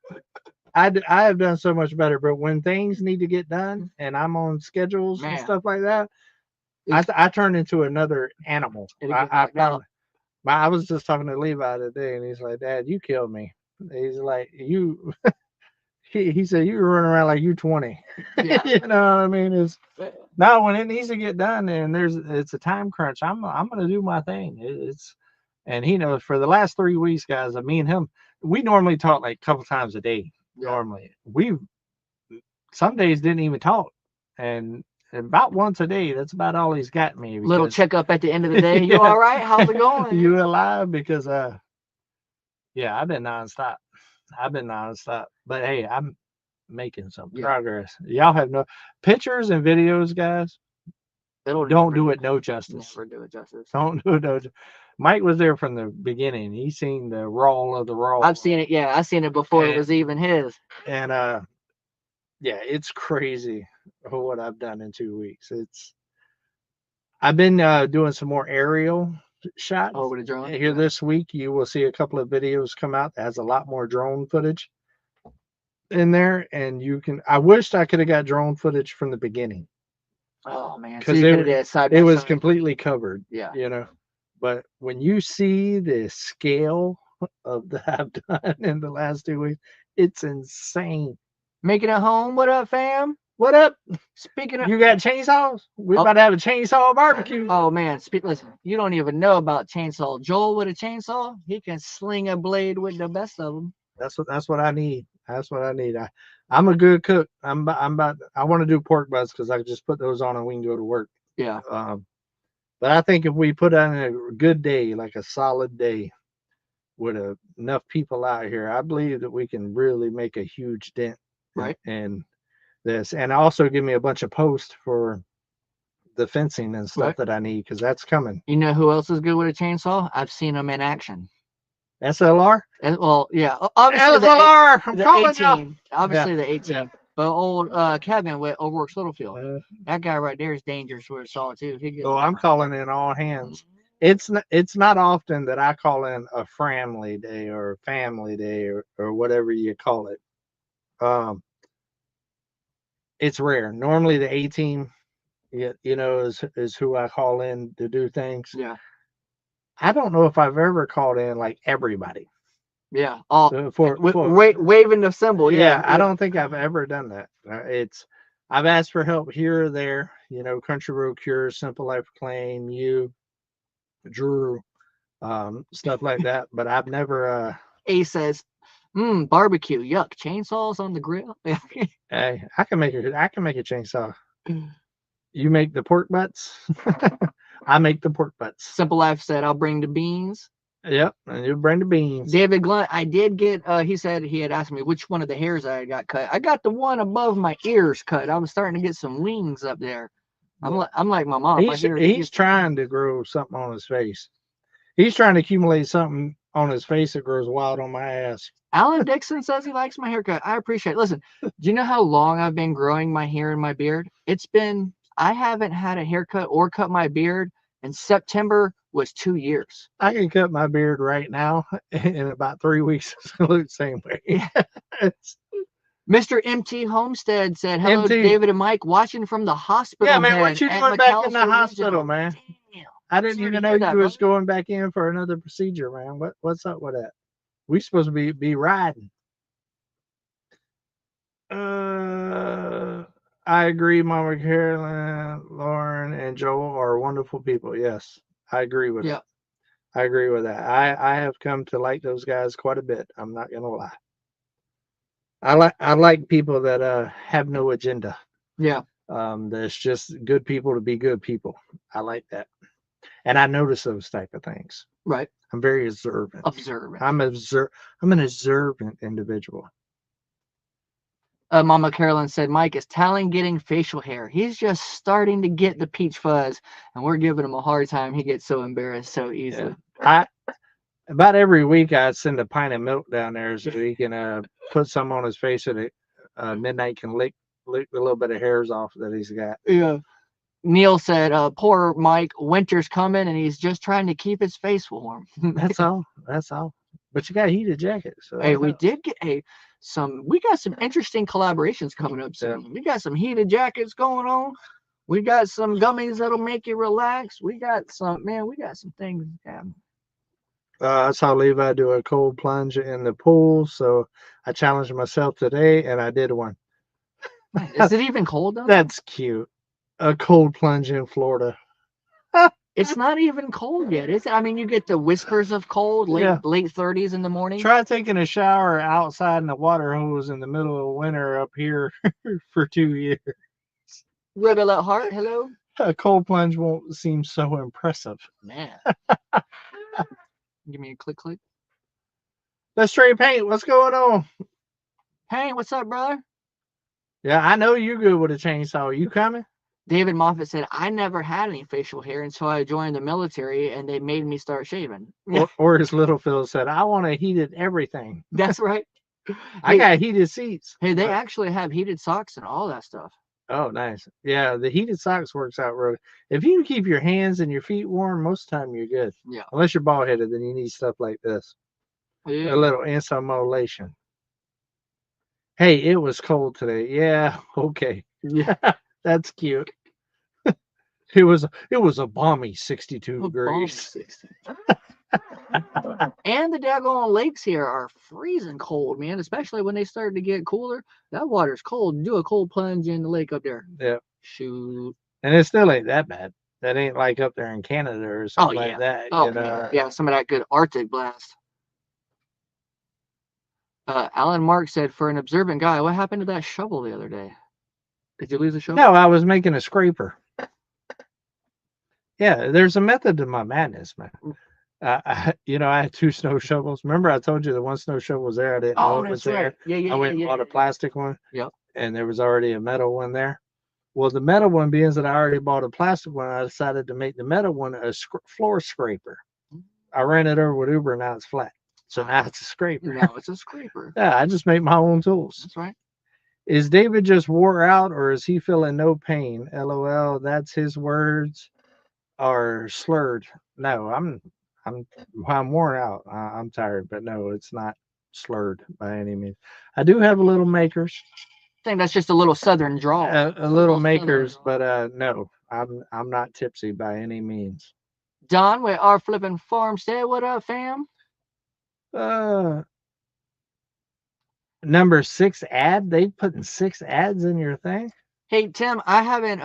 I have done so much better, but when things need to get done and I'm on schedules and stuff like that, I turn into another animal. I was just talking to Levi today, and he's like, "Dad, you killed me." He's like, "You." He said, "You run around like you 20." Yeah. You know what I mean? It's now when it needs to get done, and it's a time crunch. I'm gonna do my thing. And he knows for the last 3 weeks, guys. Me and him, we normally talk like a couple times a day. Normally, we some days didn't even talk, and about once a day. That's about all he's got me. Because, little checkup at the end of the day. You all right? How's it going? You alive? Because yeah, I've been nonstop. But hey, I'm making some progress. Y'all have no pictures and videos, guys. Don't do it no justice. Never do it justice. Don't do it no justice. Mike was there from the beginning. He's seen the raw of the raw. I've seen it. Yeah, I've seen it before it was even his. And yeah, it's crazy what I've done in 2 weeks. I've been doing some more aerial shots. Over the drone. Here this week, you will see a couple of videos come out that has a lot more drone footage in there, and you can. I wished I could have got drone footage from the beginning. Oh man, because it was completely covered. Yeah, you know. But when you see the scale of that I've done in the last 2 weeks, it's insane. Making it home. What up, fam? What up? Speaking of, you got chainsaws? We're about to have a chainsaw barbecue. Oh man, listen, you don't even know about chainsaw. Joel with a chainsaw, he can sling a blade with the best of them. That's what I need. That's what I need. I'm a good cook. I want to do pork butts because I can just put those on and we can go to work. Yeah. But I think if we put on a good day, like a solid day, with enough people out here, I believe that we can really make a huge dent. Right. And this, and also give me a bunch of posts for the fencing and stuff that I need, because that's coming. You know who else is good with a chainsaw? I've seen them in action. SLR? Well, yeah. Obviously SLR! I'm calling 18. Obviously the 18. Yeah. But old Kevin with Overworks Littlefield. That guy right there is dangerous with a saw too. I'm calling in all hands. It's not often that I call in a family day or whatever you call it. it's rare. Normally the A team, you know, is who I call in to do things. Yeah. I don't know if I've ever called in like everybody. Yeah. All For waving the symbol. yeah, Yeah. I don't think I've ever done that. I've asked for help here or there, you know, Country Road Cure, Simple Life Claim, you, Drew, stuff like that. But I've never. A says, barbecue, yuck, chainsaws on the grill. Hey, I can make a chainsaw. You make the pork butts. I make the pork butts. Simple Life said, I'll bring the beans. Yep, and you bring the beans. David Glunt, I did get, he said he had asked me which one of the hairs I got cut. I got the one above my ears cut. I was starting to get some wings up there. I'm like my mom. He's trying to grow something on his face. He's trying to accumulate something on his face that grows wild on my ass. Alan Dixon says he likes my haircut. I appreciate it. Listen, do you know how long I've been growing my hair and my beard? I haven't had a haircut or cut my beard, and September was 2 years. I can cut my beard right now in about 3 weeks. It's gonna look the same way. Mr. MT Homestead said, hello, MT. David and Mike, watching from the hospital. Yeah, man, what you doing back in the hospital, man? Damn. I didn't even know you was going back in for another procedure, man. What's up with that? We supposed to be riding. I agree, Mama Carolyn, Lauren, and Joel are wonderful people. Yes, I agree with that. I agree with that. I have come to like those guys quite a bit. I'm not gonna lie. I like people that have no agenda. Yeah. That's just good people to be good people. I like that. And I notice those type of things. Right. I'm very observant. I'm an observant individual. Mama Carolyn said, Mike, is Talon getting facial hair? He's just starting to get the peach fuzz, and we're giving him a hard time. He gets so embarrassed so easily. Yeah. About every week I send a pint of milk down there so he can put some on his face so that Midnight can lick a little bit of hairs off that he's got. Yeah. Neil said, poor Mike, winter's coming and he's just trying to keep his face warm. That's all. But you got a heated jacket. So hey, we did get we got some interesting collaborations coming up soon. Yeah. We got some heated jackets going on. We got some gummies that'll make you relax. We got some things. Yeah. I saw Levi do a cold plunge in the pool, so I challenged myself today and I did one. Is it even cold though? That's cute. A cold plunge in Florida. It's not even cold yet, is it? I mean, you get the whispers of cold, late 30s in the morning. Try taking a shower outside in the water hose in the middle of winter up here for 2 years. Rebel at heart, hello? A cold plunge won't seem so impressive. Man. Give me a click. Let's trade paint. What's going on? Paint, what's up, brother? Yeah, I know you're good with a chainsaw. You coming? David Moffat said, I never had any facial hair until I joined the military and they made me start shaving. Or as Little Phil said, I want a heated everything. That's right. I got heated seats. Hey, they actually have heated socks and all that stuff. Oh, nice. Yeah, the heated socks works out real. If you can keep your hands and your feet warm, most of the time you're good. Yeah. Unless you're bald headed, then you need stuff like this. Yeah. A little insulation. Hey, it was cold today. Yeah, okay. Yeah. That's cute. It was a balmy 62 degrees. And the daggone lakes here are freezing cold, man. Especially when they start to get cooler. That water's cold. Do a cold plunge in the lake up there. Yeah. Shoot. And it still ain't that bad. That ain't like up there in Canada or something like that. Oh, yeah, some of that good Arctic blast. Alan Mark said, for an observant guy, what happened to that shovel the other day? Did you lose a shovel? No, I was making a scraper. Yeah, there's a method to my madness, man. I had 2 snow shovels. Remember I told you the one snow shovel was there. I didn't know it was there. Yeah, I went and bought a plastic one. Yep. And there was already a metal one there. Well, the metal one, being that I already bought a plastic one, I decided to make the metal one a floor scraper. I ran it over with Uber, and now it's flat. So now it's a scraper. Now it's a scraper. Yeah, I just make my own tools. That's right. Is David just wore out, or is he feeling no pain? LOL. That's his words are slurred. No, I'm worn out. I'm tired, but no, it's not slurred by any means. I do have a little makers. think that's just a little southern drawl. A little makers, but no, I'm not tipsy by any means. Don with our flipping farmstead. What up, fam? Number 6 ad. They putting 6 ads in your thing. Hey Tim, I haven't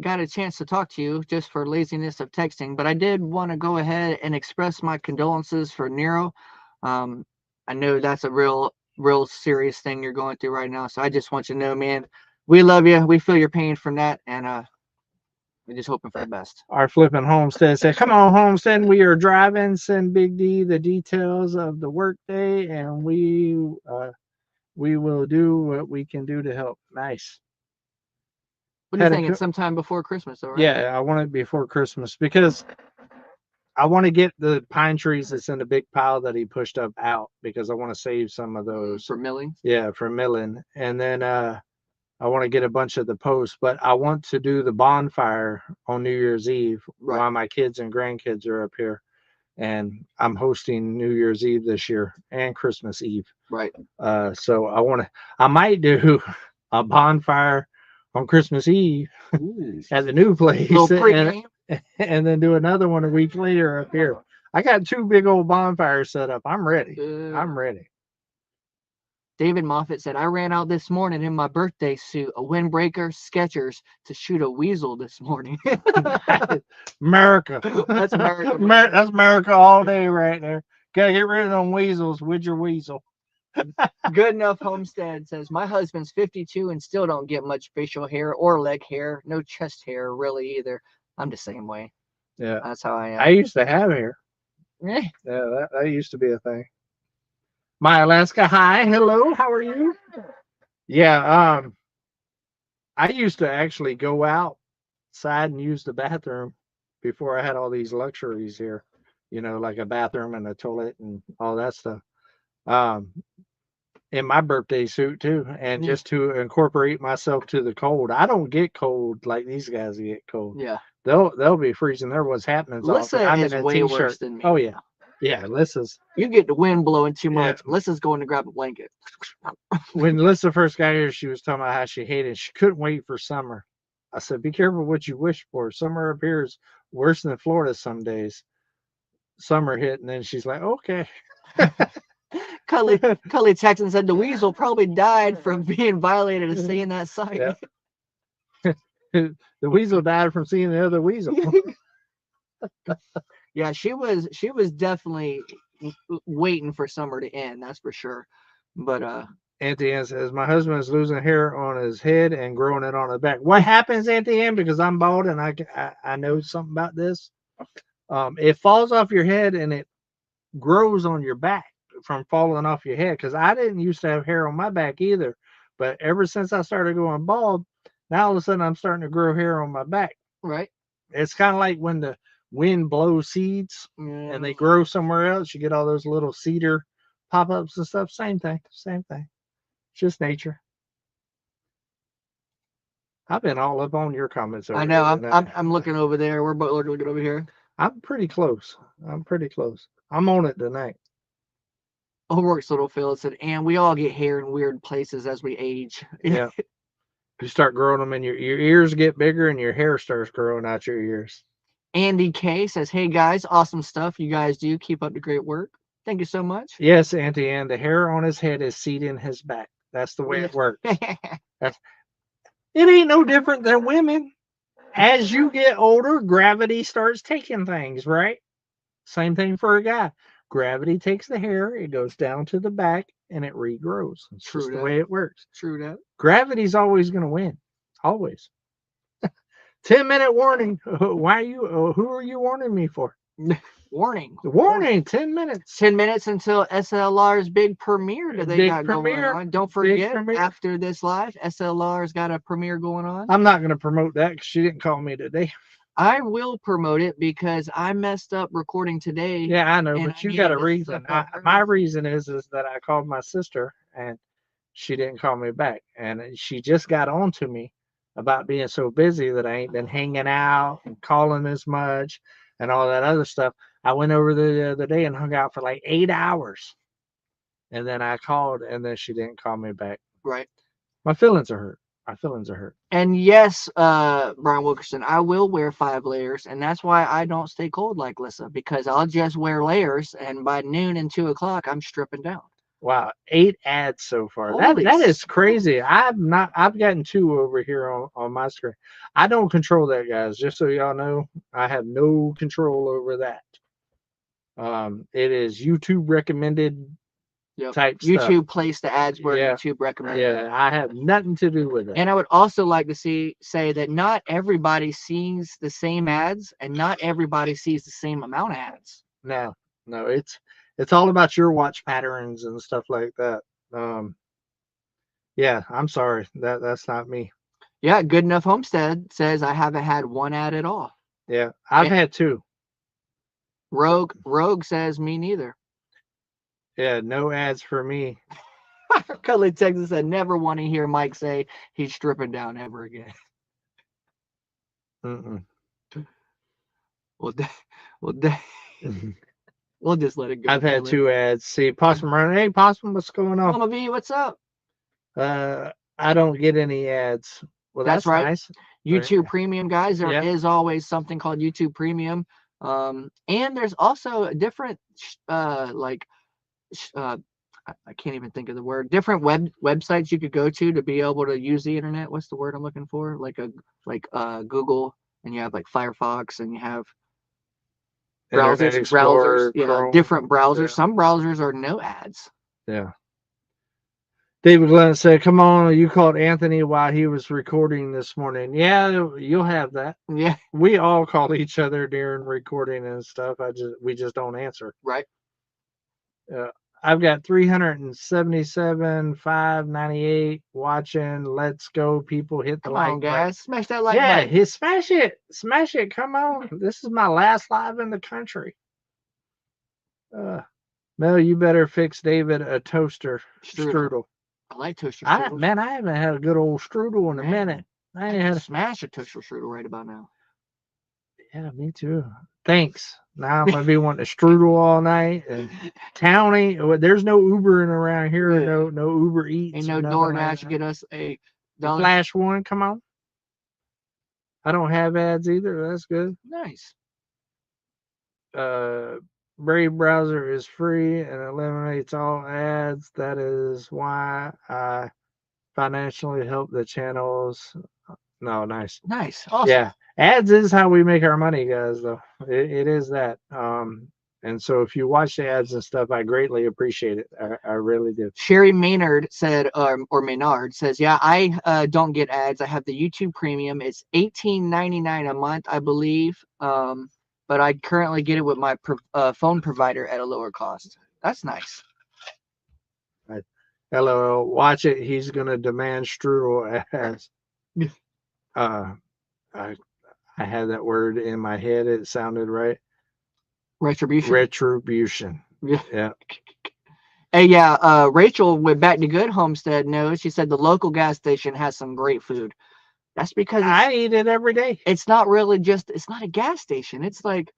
got a chance to talk to you just for laziness of texting, but I did want to go ahead and express my condolences for Nero. I know that's a real serious thing you're going through right now, so I just want you to know, man, we love you. We feel your pain from that, and we're just hoping for the best. Our flipping Homestead said, "Come on, Homestead, we are driving. Send Big D the details of the workday, and we will do what we can do to help." Nice. What do you think? It's sometime before Christmas, all right? Yeah, I want it before Christmas because I want to get the pine trees that's in the big pile that he pushed up out because I want to save some of those for milling. Yeah, for milling, and then I want to get a bunch of the posts, but I want to do the bonfire on New Year's Eve while my kids and grandkids are up here, and I'm hosting New Year's Eve this year and Christmas Eve. Right. So I might do a bonfire on Christmas Eve at the new place, and then do another one a week later up here. I got 2 big old bonfires set up. I'm ready. I'm ready. David Moffat said, I ran out this morning in my birthday suit, a windbreaker, Skechers, to shoot a weasel this morning. America. That's America. That's America all day right there. Gotta get rid of them weasels with your weasel. Good Enough Homestead says, my husband's 52 and still don't get much facial hair or leg hair. No chest hair really either. I'm the same way. Yeah. That's how I am. I used to have hair. Yeah, that used to be a thing. My Alaska, hi, hello, how are you? Yeah, I used to actually go outside and use the bathroom before I had all these luxuries here, like a bathroom and a toilet and all that stuff. In my birthday suit too, and just to incorporate myself to the cold. I don't get cold like these guys get cold. Yeah, they'll be freezing. There was happening. Lissa is way worse than me. Oh yeah. Yeah, Lissa's. You get the wind blowing too much. Yeah. Lissa's going to grab a blanket. When Lissa first got here, she was talking about how she hated it. She couldn't wait for summer. I said, be careful what you wish for. Summer up here is worse than Florida some days. Summer hit, and then she's like, okay. Cully texted and said the weasel probably died from being violated and seeing that sight. Yeah. The weasel died from seeing the other weasel. Yeah, she was definitely waiting for summer to end, that's for sure. But Auntie Ann says, my husband is losing hair on his head and growing it on his back. What happens, Auntie Ann? Because I'm bald and I know something about this. It falls off your head and it grows on your back from falling off your head. Because I didn't used to have hair on my back either. But ever since I started going bald, now all of a sudden I'm starting to grow hair on my back. Right. It's kind of like when the wind blows seeds and they grow somewhere else. You get all those little cedar pop-ups and stuff. Same thing. It's just nature. I've been all up on your comments. I know. I'm looking over there. We're both looking over here. I'm pretty close. I'm on it tonight. O'Rourke's little Phil said, and we all get hair in weird places as we age. Yeah. You start growing them and your ears get bigger and your hair starts growing out your ears. Andy K says, hey guys, awesome stuff you guys do. Keep up the great work. Thank you so much. Yes, Auntie Ann, the hair on his head is seeding his back. That's the way it works. It ain't no different than women. As you get older, gravity starts taking things, right? Same thing for a guy. Gravity takes the hair, it goes down to the back, and it regrows. It's just the way it works. True that. Gravity's always going to win. Always. 10-minute warning. Why are you? Who are you warning me for? Warning. 10 minutes. 10 minutes until SLR's big premiere that they got going on. Don't forget, after this live, SLR's got a premiere going on. I'm not going to promote that because she didn't call me today. I will promote it because I messed up recording today. Yeah, I know, but you got a reason. My reason is that I called my sister and she didn't call me back. And she just got on to me about being so busy that I ain't been hanging out and calling as much and all that other stuff. I went over the other day and hung out for like 8 hours. And then I called and then she didn't call me back. Right. My feelings are hurt. My feelings are hurt. And yes, Brian Wilkerson, I will wear 5 layers, and that's why I don't stay cold like Lissa, because I'll just wear layers, and by noon and 2 o'clock, I'm stripping down. Wow, 8 ads so far. Holy That is smokes. crazy. I've gotten 2 over here on my screen. I don't control that, guys. Just so y'all know, I have no control over that. It is YouTube recommended Yep. type YouTube stuff. placed the ads where Yeah. YouTube recommended. Yeah, I have nothing to do with it. And I would also like to say that not everybody sees the same ads, and not everybody sees the same amount of ads. No, it's all about your watch patterns and stuff like that. Yeah, I'm sorry. That's not me. Yeah, Good Enough Homestead says I haven't had 1 ad at all. Yeah, I've had 2. Rogue says me neither. Yeah, no ads for me. Cuddly Texas said never want to hear Mike say he's stripping down ever again. Mm-mm. We'll just let it go. I've had 2 ads. See, Possum running. Hey, Possum, what's going on? Mama V, what's up? I don't get any ads. Well, That's right. Nice. YouTube Premium, guys. There is Yeah. always something called YouTube Premium. And there's also different I can't even think of the word. Different websites you could go to be able to use the internet. What's the word I'm looking for? Like Google, and you have like Firefox, and you have browsers, Chrome. different browsers. Yeah. Some browsers are no ads. Yeah. David Glenn said, "Come on, you called Anthony while he was recording this morning." Yeah, you'll have that. Yeah, we all call each other during recording and stuff. We just don't answer. Right. I've got 377, 598 watching. Let's go, people! Hit the Come like on, guys, smash that like yeah, button. smash it! Come on! This is my last live in the country. Mel, you better fix David a toaster strudel. I like toaster strudels. Man, I haven't had a good old strudel in a minute. I ain't had smash a toaster strudel right about now. Yeah, me too. Thanks. Now I'm gonna be wanting a strudel all night. And Townie, there's no Ubering around here. Yeah. No Uber Eats. Ain't no DoorDash to get us a dollar. Flash one. Come on. I don't have ads either. That's good. Nice. Brave browser is free and eliminates all ads. That is why I financially help the channels. No, nice. Awesome. Yeah, ads is how we make our money, guys. Though it is that. And so if you watch the ads and stuff, I greatly appreciate it. I really do. Sherry Maynard said, or Maynard says, yeah, I don't get ads. I have the YouTube Premium. It's $18.99 a month, I believe. But I currently get it with my phone provider at a lower cost. That's nice. Hello, watch it. He's gonna demand strudel ads. I had that word in my head. It sounded right. Retribution. Yeah. Hey, yeah. Rachel went back to Good Homestead. Knows. She said the local gas station has some great food. That's because I eat it every day. It's not really just. It's not a gas station. It's like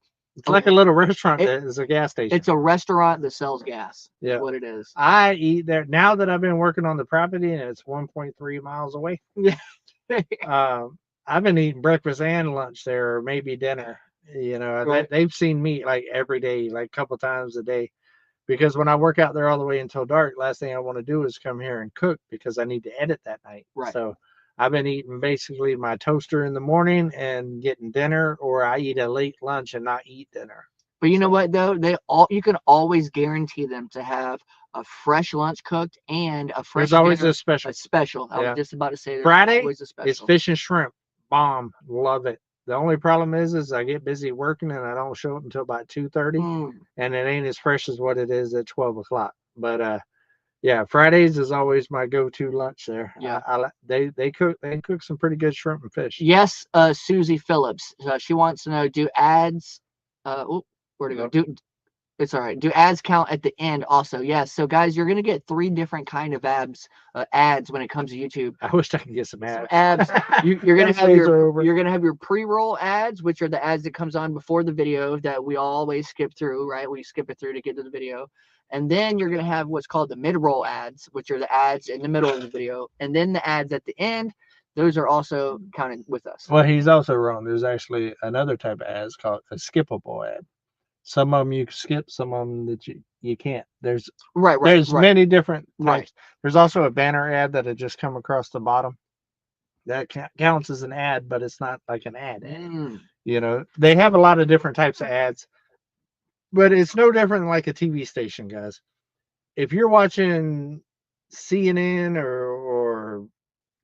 a little restaurant that is a gas station. It's a restaurant that sells gas. Yeah, that's what it is. I eat there now that I've been working on the property, and it's 1.3 miles away. Yeah. I've been eating breakfast and lunch there, or maybe dinner. You know, Right. they've seen me like every day, like a couple times a day. Because when I work out there all the way until dark, last thing I want to do is come here and cook because I need to edit that night. Right. So I've been eating basically my toaster in the morning and getting dinner, or I eat a late lunch and not eat dinner. But you know what though? You can always guarantee them to have a fresh lunch cooked and a fresh. There's always dinner, a special. A special. I was just about to say Friday always a special. It's fish and shrimp. Bomb. Love it. The only problem is I get busy working and I don't show up until about 2:30, and it ain't as fresh as what it is at 12 o'clock. But yeah, Fridays is always my go-to lunch there. Yeah, they cook some pretty good shrimp and fish. Yes, Susie Phillips. She wants to know: do ads? Where to go? It's all right. Do ads count at the end also? Yes. So guys, you're gonna get 3 different kind of ads when it comes to YouTube. I wish I could get some ads. You're gonna have your pre-roll ads, which are the ads that comes on before the video that we always skip through, right? We skip it through to get to the video. And then you're going to have what's called the mid-roll ads, which are the ads in the middle of the video. And then the ads at the end, those are also counted with us. Well, he's also wrong. There's actually another type of ads called a skippable ad. Some of them you can skip, some of them that you can't. There's many different types. Right. There's also a banner ad that had just come across the bottom. That counts as an ad, but it's not like an ad. You know, they have a lot of different types of ads, but it's no different than like a TV station, guys. If you're watching CNN or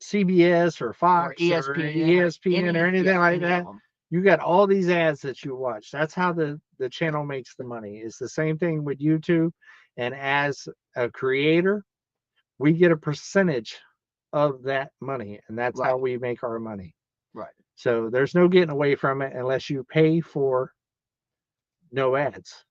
CBS or Fox or ESPN or anything like that, you got all these ads that you watch. That's how the channel makes the money. It's the same thing with YouTube. And as a creator, we get a percentage of that money, and that's how we make our money. Right. So there's no getting away from it unless you pay for no ads,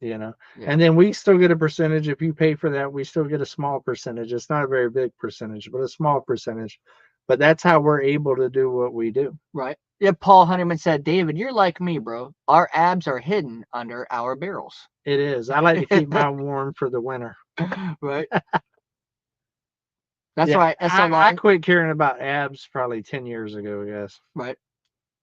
you know. And then we still get a percentage. If you pay for that, we still get a small percentage. It's not a very big percentage, but a small percentage. But that's how we're able to do what we do. Right. Yeah, Paul Honeyman said, David, you're like me, bro. Our abs are hidden under our barrels. It is. I like to keep mine warm for the winter. Right. That's right. SLR. I quit caring about abs probably 10 years ago, guys. Right.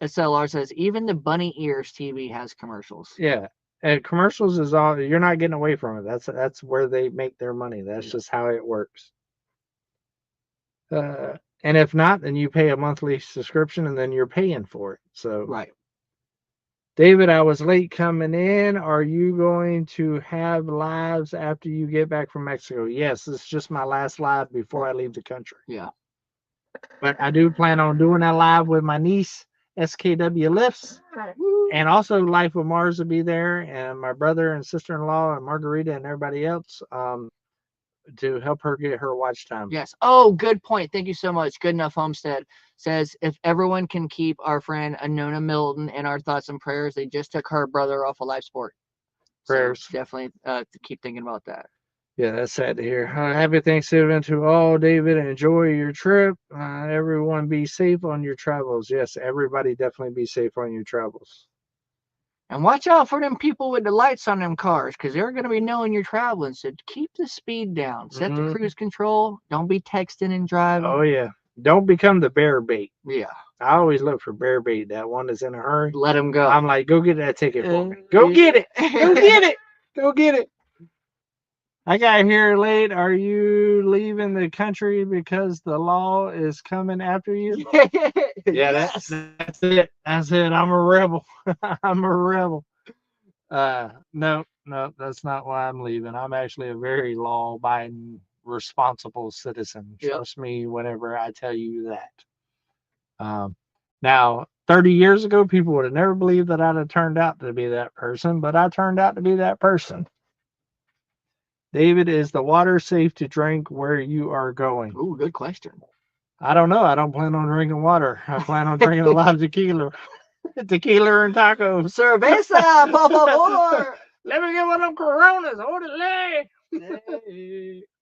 SLR says, even the bunny ears TV has commercials. Yeah. And commercials is all, you're not getting away from it. That's where they make their money. That's just how it works. And if not, then you pay a monthly subscription and then you're paying for it. So, right. David, I was late coming in. Are you going to have lives after you get back from Mexico? Yes, this is just my last live before I leave the country. Yeah. But I do plan on doing that live with my niece, SKW Lifts. And also Life of Mars will be there. And my brother and sister-in-law and Margarita and everybody else. To help her get her watch time. Yes. Oh, good point. Thank you so much. Good Enough Homestead says, if everyone can keep our friend Anona Milton in our thoughts and prayers, they just took her brother off a live sport. Prayers. So definitely to keep thinking about that. Yeah, that's sad to hear. Happy Thanksgiving to all, David. Enjoy your trip. Everyone be safe on your travels. Yes, everybody definitely be safe on your travels. And watch out for them people with the lights on them cars, because they're going to be knowing you're traveling. So keep the speed down. Set the cruise control. Don't be texting and driving. Oh, yeah. Don't become the bear bait. Yeah. I always look for bear bait. That one is in a hurry. Let him go. I'm like, go get that ticket for me. Go get it. Go get it. Go get it. I got here late. Are you leaving the country because the law is coming after you? Yeah, that's it. That's it. I'm a rebel. I'm a rebel. No, that's not why I'm leaving. I'm actually a very law-abiding, responsible citizen. Trust me whenever I tell you that. Now, 30 years ago, people would have never believed that I'd have turned out to be that person, but I turned out to be that person. David, is the water safe to drink where you are going? Oh, good question. I don't know. I don't plan on drinking water. I plan on drinking a lot of tequila. Tequila and tacos. Cerveza, por favor. Let me get one of them Coronas.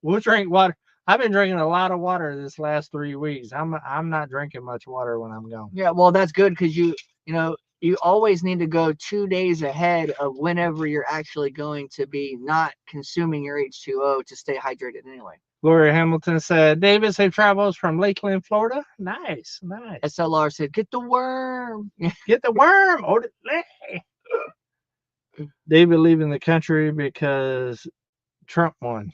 We'll drink water. I've been drinking a lot of water this last 3 weeks. I'm not drinking much water when I'm gone. Yeah, well, that's good because you always need to go 2 days ahead of whenever you're actually going to be not consuming your H2O to stay hydrated anyway. Gloria Hamilton said, David, safe travels from Lakeland, Florida. Nice, nice. SLR said, get the worm. Get the worm. David leaving the country because Trump won.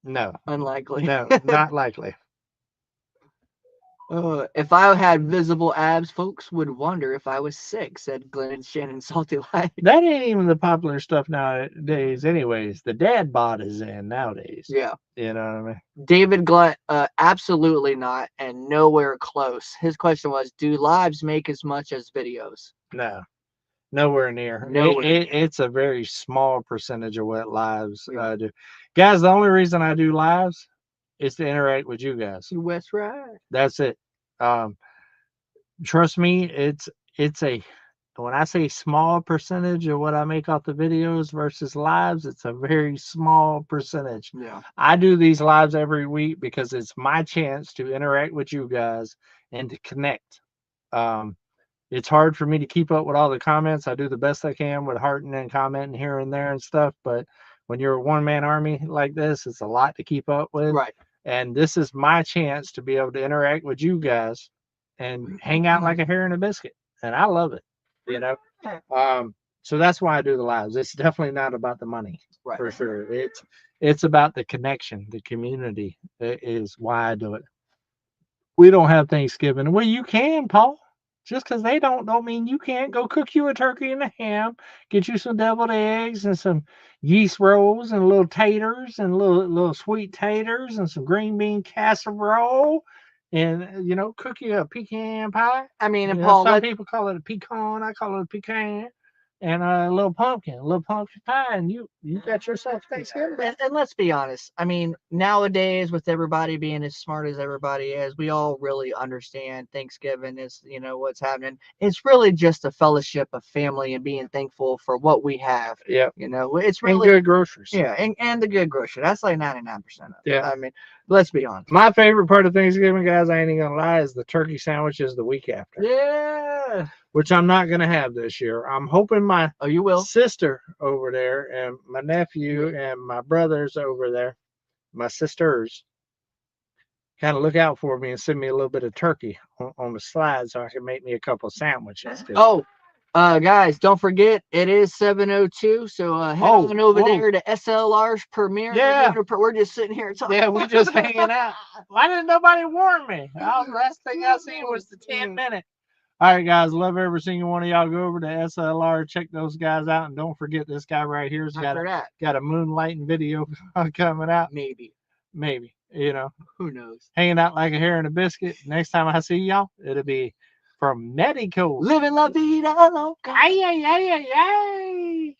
No. Unlikely. No, not likely. If I had visible abs, folks would wonder if I was sick, said Glenn and Shannon Salty Light. That ain't even the popular stuff nowadays anyways. The dad bod is in nowadays. Yeah. You know what I mean? David Glunt, absolutely not, and nowhere close. His question was, do lives make as much as videos? No. Nowhere near. It's a very small percentage of what lives do. Guys, the only reason I do lives is to interact with you guys. That's right. That's it. Trust me, it's a, when I say small percentage of what I make off the videos versus lives, it's a very small percentage. Yeah. I do these lives every week because it's my chance to interact with you guys and to connect. It's hard for me to keep up with all the comments. I do the best I can with hearting and commenting here and there and stuff, but when you're a one-man army like this, it's a lot to keep up with. Right. And this is my chance to be able to interact with you guys and hang out like a hare and a biscuit. And I love it, you know. So that's why I do the lives. It's definitely not about the money, Right. for sure. It's about the connection, the community is why I do it. We don't have Thanksgiving. Well, you can, Paul. Just because they don't mean you can't. Go cook you a turkey and a ham, get you some deviled eggs and some yeast rolls and little taters and little sweet taters and some green bean casserole, and you know, cook you a pecan pie. I mean, and You know, Paul, some people call it a pecan. I call it a pecan. And a little pumpkin pie, and you got yourself Thanksgiving. and let's be honest. I mean, nowadays with everybody being as smart as everybody is, we all really understand Thanksgiving is, you know, what's happening. It's really just a fellowship of family and being thankful for what we have. Yeah. You know, it's And really good groceries. Yeah, and the good grocery. That's like 99% of it. Yeah. I mean, let's be honest. My favorite part of Thanksgiving, guys, I ain't even gonna lie, is the turkey sandwiches the week after. Yeah. Which I'm not gonna have this year. I'm hoping my you will. sister over there and my nephew and my brothers over there, my sisters, kind of look out for me and send me a little bit of turkey on the slide so I can make me a couple sandwiches. Oh, guys, don't forget it is 7:02. So head on over there to SLR's premiere. Yeah, we're just sitting here talking. Yeah, we're just hanging out. Why didn't nobody warn me? Oh, the last thing I seen was the 10-minute. All right, guys, love every single one of y'all. Go over to SLR, check those guys out, and don't forget this guy right here's got a moonlighting video coming out. Maybe, you know, who knows? Hanging out like a hare and a biscuit. Next time I see y'all, it'll be from Medico. Living la vida loca. Ay, ay, ay, ay, ay.